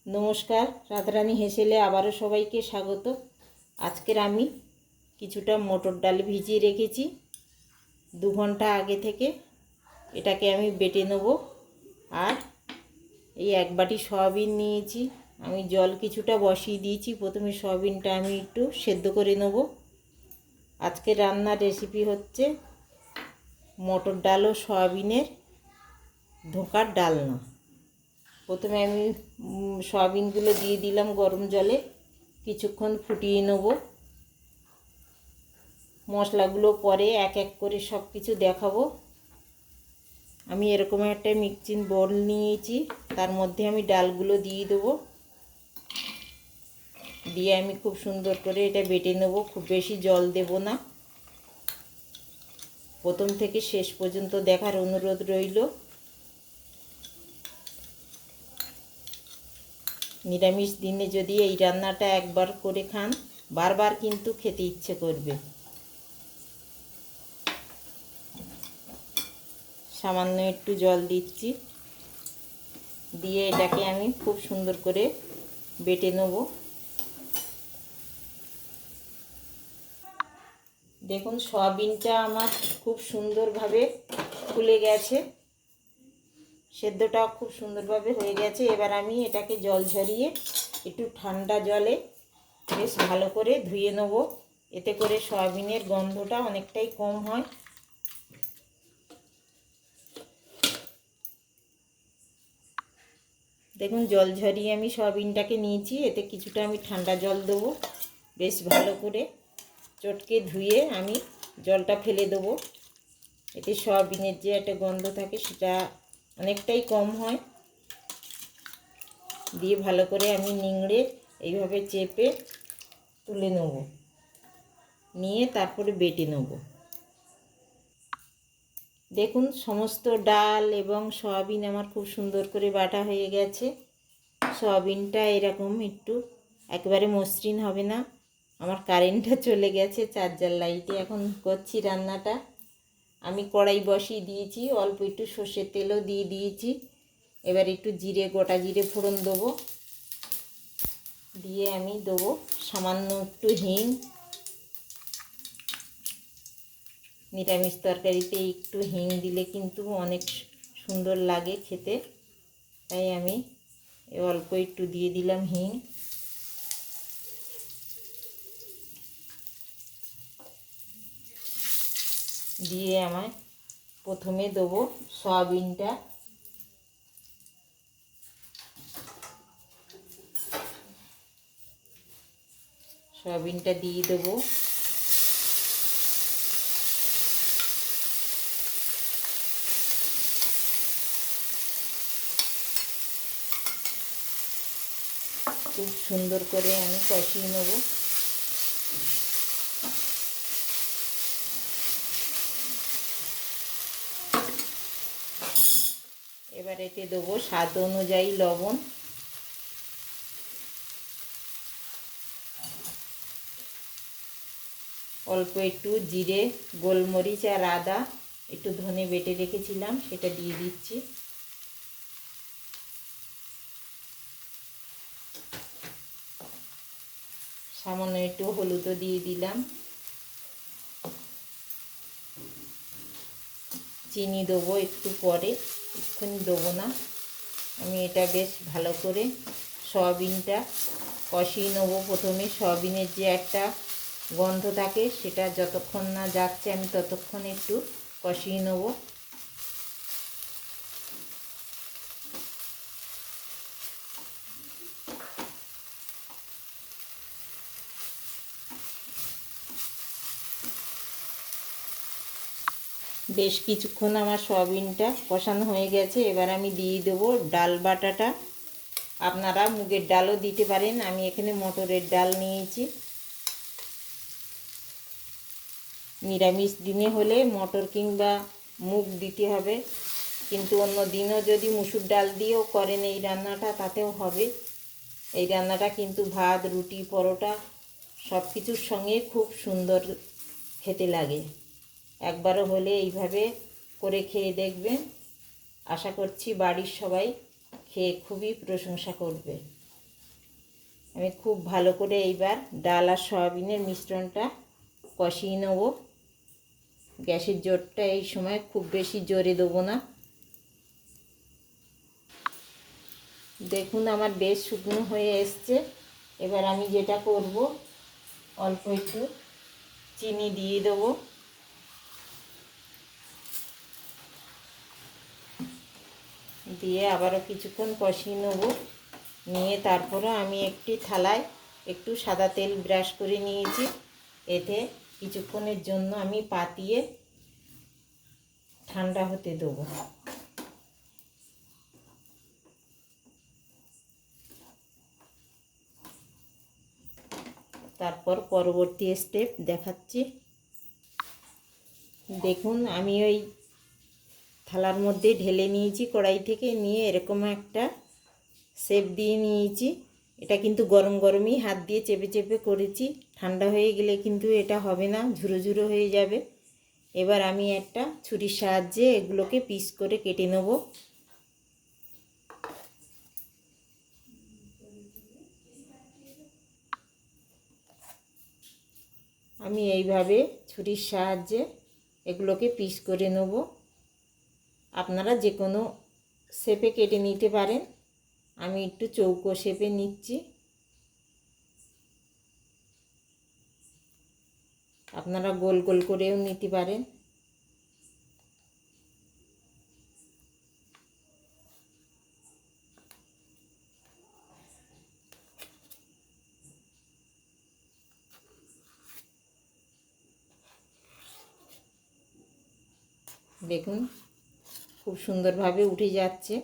নমস্কার, রাধারানী হেসেলে আবারও সবাইকে স্বাগত। আজকের আমি কিছুটা মটর ডাল ভিজিয়ে রেখেছি 2 ঘন্টা আগে থেকে। এটাকে আমি বেটে নেব। আর এই 1 বাটি সয়াবিন নিয়েছি। আমি জল কিছুটা বসিয়ে দিয়েছি। প্রথমে সয়াবিনটা আমি একটু সেদ্ধ করে নেব। আজকের রান্নার রেসিপি হচ্ছে মটর ডাল ও সয়াবিনের ধোঁকার ডালনা। প্রথমে আমি সয়াবিনগুলো দিয়ে দিলাম গরম জলে, কিছুক্ষণ ফুটিয়ে নেব। মশলাগুলো পরে এক এক করে সব কিছু দেখাবো। আমি এরকম একটা মিক্সিং বোল নিয়েছি, তার মধ্যে আমি ডালগুলো দিয়ে দেবো। দিয়ে আমি খুব সুন্দর করে এটা বেটে নেব। খুব বেশি জল দেব না। প্রথম থেকে শেষ পর্যন্ত দেখার অনুরোধ রইল। নিরামিষ দিনে যদি এই রান্নাটা একবার করে খান, বারবার কিন্তু খেতে ইচ্ছে করবে। সামান্য একটু জল দিচ্ছি, দিয়ে এটাকে আমি খুব সুন্দর করে বেটে নেব। দেখুন, সয়াবিনটা আমার খুব সুন্দরভাবে ফুলে গেছে, সেদ্ধটা খুব সুন্দরভাবে হয়ে গেছে। এবার আমি এটাকে জল ঝরিয়ে একটু ঠান্ডা জলে বেশ ভালো করে ধুয়ে নেব। এতে করে সয়াবিনের গন্ধটা অনেকটাই কম হয়। দেখুন, জল ঝরিয়ে আমি সয়াবিনটাকে নিয়েছি। এতে কিছুটা আমি ঠান্ডা জল দেবো। বেশ ভালো করে চটকে ধুয়ে আমি জলটা ফেলে দেবো। এতে সয়াবিনের যে একটা গন্ধ থাকে সেটা অনেকটাই কম হয়। দিয়ে ভালো করে আমি নিংড়ে এইভাবে চেপে তুলে নেব, নিয়ে তারপরে বেটে নেব। দেখুন, সমস্ত ডাল এবং সয়াবিন আমার খুব সুন্দর করে বাটা হয়ে গেছে। সয়াবিনটা এরকম একটু একেবারে মসৃণ হবে না। আমার কারেন্টটা চলে গেছে, চার্জার লাইটে এখন করছি রান্নাটা। আমি কড়াই বসিয়ে দিয়েছি, অল্প একটু সর্ষের তেলও দিয়ে দিয়েছি। এবার একটু জিরে, গোটা জিরে ফোড়ন দেবো। দিয়ে আমি দেবো সামান্য একটু হিং। নিরামিষ তরকারিতে একটু হিং দিলে কিন্তু অনেক সুন্দর লাগে খেতে, তাই আমি অল্প একটু দিয়ে দিলাম হিং। দিয়ে আমায় প্রথমে দেবো সয়াবিনটা। সয়াবিনটা দিয়ে দেবো। খুব সুন্দর করে আমি কষিয়ে নেব। এবার এতে দেবো স্বাদ অনুযায়ী লবণ। অল্প একটু জিরে, গোলমরিচ আর আদা, একটু ধনে বেটে রেখেছিলাম, সেটা দিয়ে দিচ্ছি। সামান্য একটু হলুদও দিয়ে দিলাম। চিনি দেবো একটু পরে, এক্ষুনি দেবো না। আমি এটা বেশ ভালো করে সয়াবিনটা কষিয়ে নেবো। প্রথমে সয়াবিনের যে একটা গন্ধ থাকে সেটা যতক্ষণ না যাচ্ছে আমি ততক্ষণ একটু কষিয়ে নেবো। বেশ কিছুক্ষণ আমার সয়াবিনটা কষানো হয়ে গেছে। এবার আমি দিয়ে দেবো ডাল বাটাটা। আপনারা মুগের ডালও দিতে পারেন, আমি এখানে মটরের ডাল নিয়েছি। নিরামিষ দিনে হলে মটর কিংবা মুগ দিতে হবে, কিন্তু অন্য দিনও যদি মুসুর ডাল দিয়েও করেন এই রান্নাটা তাতেও হবে। এই রান্নাটা কিন্তু ভাত, রুটি, পরোটা সব কিছুর সঙ্গে খুব সুন্দর খেতে লাগে। একবারও হলে এইভাবে করে খেয়ে দেখবেন। আশা করছি বাড়ির সবাই খেয়ে খুবই প্রশংসা করবে। আমি খুব ভালো করে এইবার ডাল আর সয়াবিনের মিশ্রণটা কষিয়ে নেব। গ্যাসের জোরটা এই সময় খুব বেশি জোরে দেবো না। দেখুন আমার বেশ শুকনো হয়ে এসছে। এবার আমি যেটা করব, অল্প একটু চিনি দিয়ে দেবো। দিয়ে আবারও কিছুক্ষণ কষিয়ে নেব। নিয়ে তারপরে আমি একটি থালায় একটু সাদা তেল ব্রাশ করে নিয়েছি। এতে কিছুক্ষণের জন্য আমি পাতিয়ে ঠান্ডা হতে দেবো। তারপর পরবর্তী স্টেপ দেখাচ্ছি। দেখুন আমি ওই থালার মধ্যে ঢেলে নিয়েছি, কড়াই থেকে নিয়ে এরকম একটা শেপ দিয়ে নিয়েছি। এটা কিন্তু গরম গরমই হাত দিয়ে চেপে চেপে করেছি, ঠান্ডা হয়ে গেলে কিন্তু এটা হবে না, ঝুরো ঝুরো হয়ে যাবে। এবার আমি একটা ছুরির সাহায্যে এগুলোকে পিস করে কেটে নেব। আমি এইভাবে ছুরির সাহায্যে এগুলোকে পিস করে নেব। আপনারা যে কোনো শেপে কেটে নিতে পারেন। আমি একটু চৌকো শেপে নিচ্ছি। আপনারা গোল গোল করেও নিতে পারেন। দেখুন খুব সুন্দরভাবে উঠে যাচ্ছে,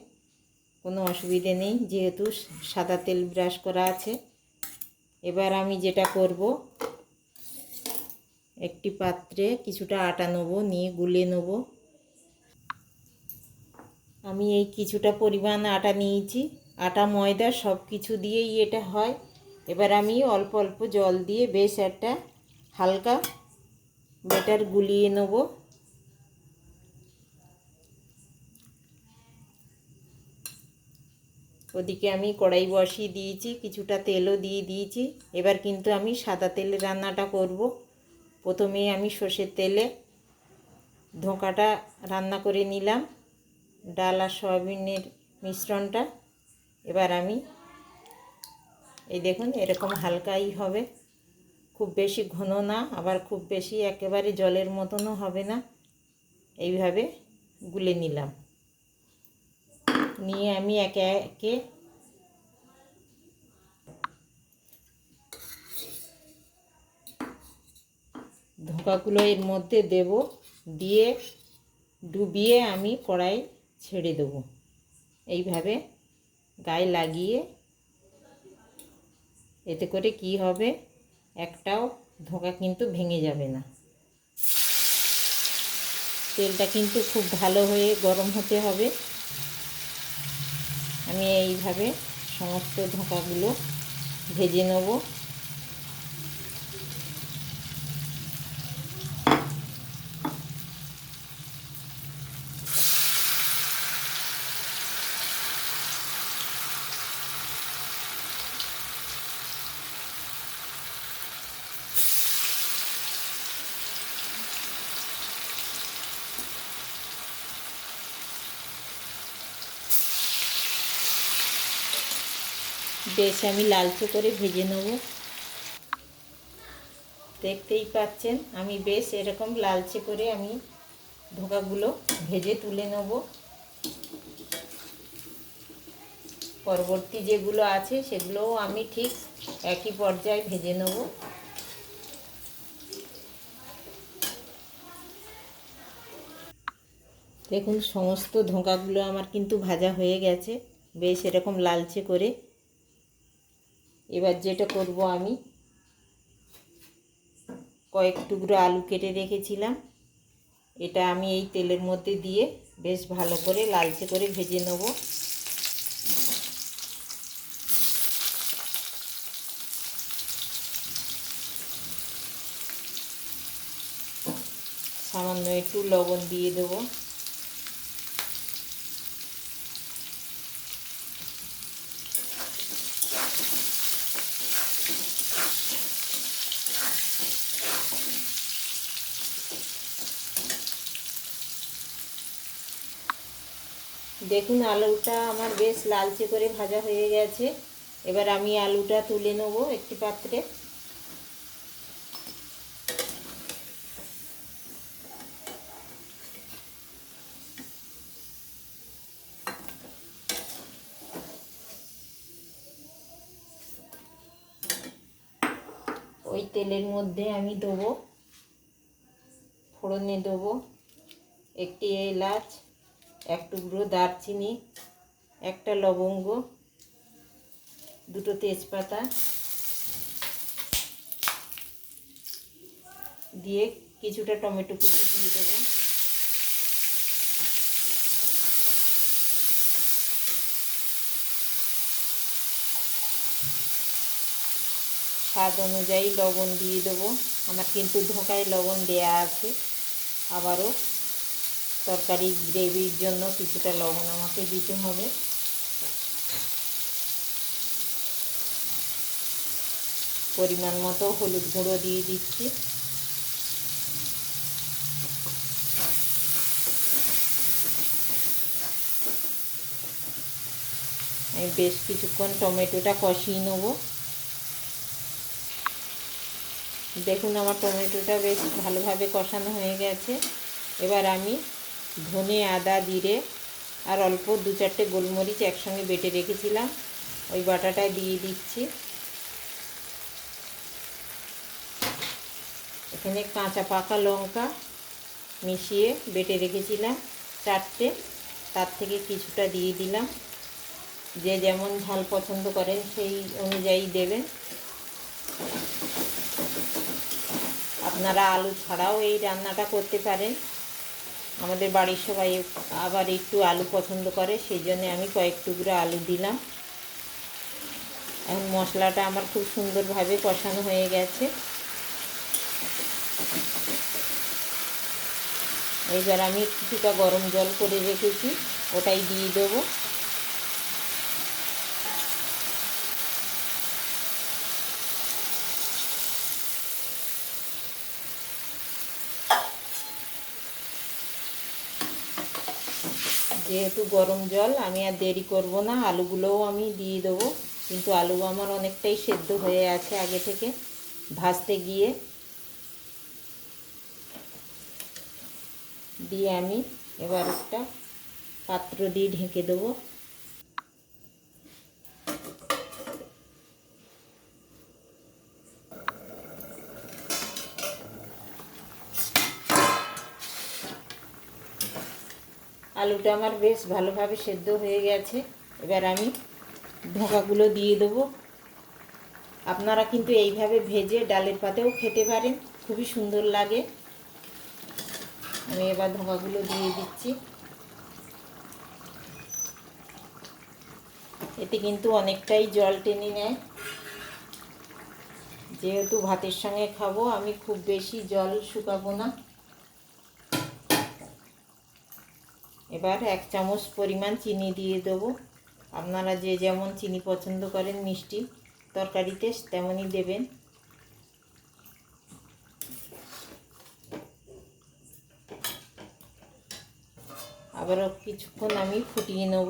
কোনো অসুবিধে নেই যেহেতু সাদা তেল ব্রাশ করা আছে। এবার আমি যেটা করব, একটি পাত্রে কিছুটা আটা নেব, নিয়ে গুলে নেব। আমি এই কিছুটা পরিমাণ আটা নিয়েছি। আটা ময়দা সব কিছু দিয়েই এটা হয়। এবার আমি অল্প অল্প জল দিয়ে বেশ একটা হালকা ব্যাটার গুলিয়ে নেব। ওদিকে আমি কড়াই বসিয়ে দিয়েছি, কিছুটা তেলও দিয়ে দিয়েছি। এবার কিন্তু আমি সাদা তেলে রান্নাটা করব। প্রথমেই আমি সর্ষের তেলে ধোঁকাটা রান্না করে নিলাম, ডাল আর সয়াবিনের মিশ্রণটা। এবার আমি এই দেখুন এরকম হালকাই হবে, খুব বেশি ঘন না, আবার খুব বেশি একেবারে জলের মতনও হবে না। এইভাবে গুলে নিলাম। নিয়ে আমি একে একে ধোঁকাগুলো এর মধ্যে দেব, দিয়ে ডুবিয়ে আমি কড়াই ছেড়ে দেব। এইভাবে গায়ে লাগিয়ে, এতে করে কি হবে, একটাও ধোঁকা কিন্তু ভেঙে যাবে না। তেলটা কিন্তু খুব ভালো হয়ে গরম হতে হবে। আমি এইভাবে সমস্ত ধোঁকাগুলো ভেজে নেব। বেশ আমি লালচে করে ভেজে নেব। দেখতেই পাচ্ছেন আমি বেশ এরকম লালচে করে আমি ধোঁকাগুলো ভেজে তুলে নেব। পরবর্তী যেগুলো আছে সেগুলোও আমি ঠিক একই পর্যায়ে ভেজে নেব। দেখুন সমস্ত ধোঁকাগুলো আমার কিন্তু ভাজা হয়ে গেছে, বেশ এরকম লালচে করে। এবার যেটা করব, আমি কয়েক টুকরো আলু কেটে রেখেছিলাম, এটা আমি এই তেলের মধ্যে দিয়ে বেশ ভালো করে লালচে করে ভেজে নেব। সামান্য একটু লবণ দিয়ে দেবো। দেখুন আলুটা আমার বেশ লালচে করে ভাজা হয়ে গেছে। এবার আমি আলুটা তুলে নেব একটি পাত্রে। ওই তেলের মধ্যে আমি দেবো, ফোড়নে দেবো একটি এলাচ, এক টুকরো দারচিনি, একটা লবঙ্গ, দুটো তেজপাতা দিয়ে কিছুটা টমেটো কুচি দিয়ে দেবো। স্বাদ অনুযায়ী লবণ দিয়ে দেবো। আমার কিন্তু ধোকায় লবণ দেয়া আছে। আবারও তরকারি গ্রেভির জন্য কিছুটা লবণ আমাকে দিতে হবে। পরিমাণ মতো হলুদ গুঁড়ো দিয়ে দিচ্ছি। আমি বেশ কিছুক্ষণ টমেটোটা কষিয়ে নেব। দেখুন আমার টমেটোটা বেশ ভালোভাবে কষানো হয়ে গেছে। এবার আমি ধনে, আদা, জিরে আর অল্প 2-4টে গোলমরিচ একসঙ্গে বেটে রেখেছিলাম, ওই বাটাটা দিয়ে দিচ্ছি। এখানে কাঁচা পাকা লঙ্কা মিশিয়ে বেটে রেখেছিলাম 4টে, তার থেকে কিছুটা দিয়ে দিলাম। যে যেমন ঝাল পছন্দ করেন সেই অনুযায়ী দেবেন। আপনারা আলু ছাড়াও এই রান্নাটা করতে পারেন। আমাদের বাড়ির সবাই আবার একটু আলু পছন্দ করে, সেই জন্য আমি কয়েক টুকরো আলু দিলাম। এখন মশলাটা আমার খুব সুন্দরভাবে কষানো হয়ে গেছে। এইবার আমি কিছুটা গরম জল করে রেখেছি, ওটাই দিয়ে দেবো। যেহেতু গরম জল, আমি আর দেরি করব না, আলুগুলোও আমি দিয়ে দেবো। কিন্তু আলু আমার অনেকটাই সেদ্ধ হয়ে আছে আগে থেকে ভাজতে গিয়ে। দিয়ে আমি এবার একটা পাত্র দিয়ে ঢেকে দেবো। আলুটা আমার বেশ ভালোভাবে সেদ্ধ হয়ে গেছে। এবার আমি ঢোকাগুলো দিয়ে দেবো। আপনারা কিন্তু এইভাবে ভেজে ডালের পাতেও খেতে পারেন, খুবই সুন্দর লাগে। আমি এবার ঢোকাগুলো দিয়ে দিচ্ছি। এতে কিন্তু অনেকটাই জল টেনে নেয়। যেহেতু ভাতের সঙ্গে খাবো, আমি খুব বেশি জল শুকাবো না। এবার 1 চামচ পরিমাণ চিনি দিয়ে দেবো। আপনারা যে যেমন চিনি পছন্দ করেন মিষ্টি তরকারিতে তেমনই দেবেন। আবারও কিছুক্ষণ আমি ফুটিয়ে নেব।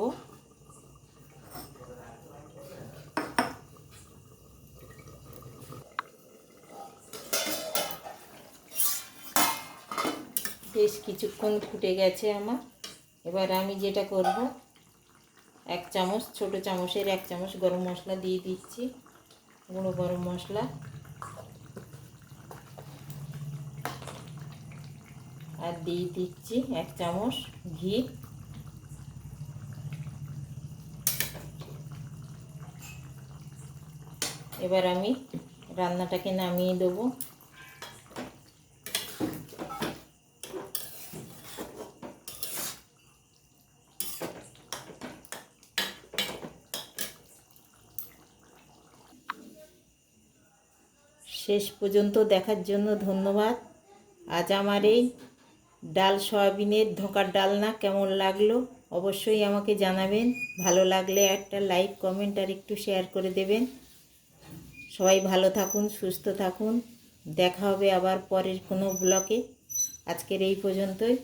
বেশ কিছুক্ষণ ফুটে গেছে আমার। এবার আমি যেটা করব, 1 চামচ, ছোটো চামচের 1 চামচ গরম মশলা দিয়ে দিচ্ছি, গুঁড়ো গরম মশলা। আর দিয়ে দিচ্ছি 1 চামচ ঘি। এবার আমি রান্নাটাকে নামিয়ে দেবো। শেষ পর্যন্ত দেখার জন্য ধন্যবাদ। আজ আমার এই ডাল সয়াবিনের ধোঁকার ডালনা কেমন লাগলো অবশ্যই আমাকে জানাবেন। ভালো লাগলে একটা লাইক, কমেন্ট আর একটু শেয়ার করে দেবেন। সবাই ভালো থাকুন, সুস্থ থাকুন। দেখা হবে আবার পরের কোনো ব্লগে। আজকের এই পর্যন্তই।